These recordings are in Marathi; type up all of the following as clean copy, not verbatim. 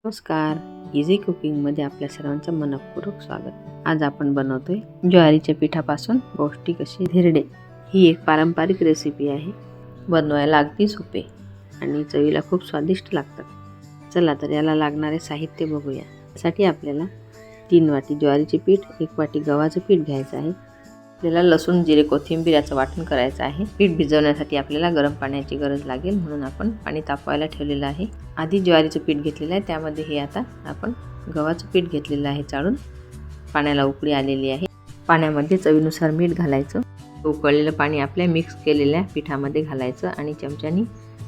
नमस्कार. इझी कुकिंगमध्ये आपल्या सर्वांचं मनपूर्वक स्वागत. आज आपण बनवतोय ज्वारीच्या पिठापासून पौष्टिक अशी धिरडे. ही एक पारंपरिक रेसिपी आहे. बनवायला अगदी सोपे आणि चवीला खूप स्वादिष्ट लागतात. चला तर याला लागणारे साहित्य बघूया. यासाठी आपल्याला 3 वाटी ज्वारीचे पीठ, 1 वाटी गव्हाचं पीठ घ्यायचं आहे. आपल्याला लसूण, जिरे, कोथिंबीर याचं वाटण करायचं आहे. पीठ भिजवण्यासाठी आपल्याला गरम पाण्याची गरज लागेल, म्हणून आपण पाणी तापवायला ठेवलेलं आहे. आधी ज्वारीचं पीठ घेतलेलं आहे, त्यामध्ये हे आता आपण गव्हाचं पीठ घेतलेलं आहे चाळून. पाण्याला उकळी आलेली आहे. पाण्यामध्ये चवीनुसार मीठ घालायचं. उकळलेलं पाणी आपल्या मिक्स केलेल्या पिठामध्ये घालायचं आणि चमच्यानी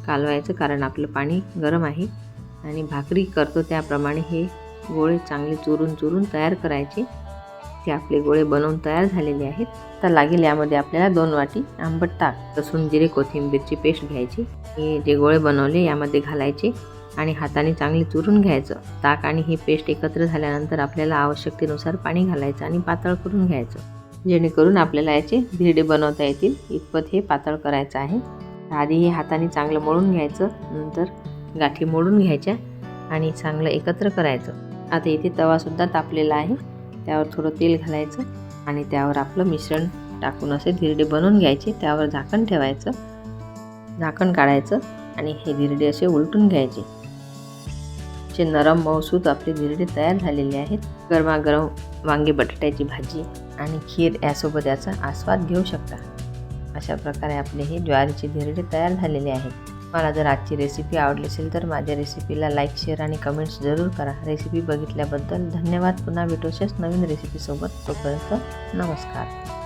कालवायचं, कारण आपलं पाणी गरम आहे. आणि भाकरी करतो त्याप्रमाणे हे गोळे चांगले चुरून तयार करायचे. ते आपले गोळे बनवून तयार झालेले आहेत. तर लागेल यामध्ये आपल्याला 2 वाटी आंबट ताक, लसूण, जिरे, कोथिंबीरची पेस्ट घ्यायची. हे जे गोळे बनवले यामध्ये घालायचे आणि हाताने चांगले चुरून घ्यायचं. ताक आणि ही पेस्ट एकत्र झाल्यानंतर आपल्याला आवश्यकतेनुसार पाणी घालायचं आणि पातळ करून घ्यायचं, जेणेकरून आपल्याला याचे धिरडे बनवता येतील इतपत हे पातळ करायचं आहे. आधी हे हाताने चांगलं मळून घ्यायचं, नंतर गाठी मोडून घ्यायच्या आणि चांगलं एकत्र करायचं. आता इथे तवासुद्धा तापलेला आहे. त्यावर थोडं तेल घालायचं आणि त्यावर आपलं मिश्रण टाकून असे धिरडे बनवून घ्यायचे. त्यावर झाकण ठेवायचं, झाकण काढायचं आणि हे धिरडे असे उलटून घ्यायचे. असे नरम मऊसूत आपले धिरडे तयार झालेले आहेत. गरमागरम वांगे बटाट्याची भाजी आणि खीर यासोबत याचा आस्वाद घेऊ शकता. अशा प्रकारे आपले हे ज्वारीचे धिरडे तयार झालेले आहेत. मला जर आजची रेसिपी आवडली असेल तर माझ्या रेसिपीला लाईक, शेअर आणि कमेंट्स जरूर करा. रेसिपी बघितल्याबद्दल धन्यवाद. पुन्हा भेटू अशाच नवीन रेसिपीसोबत. तोपर्यंत नमस्कार.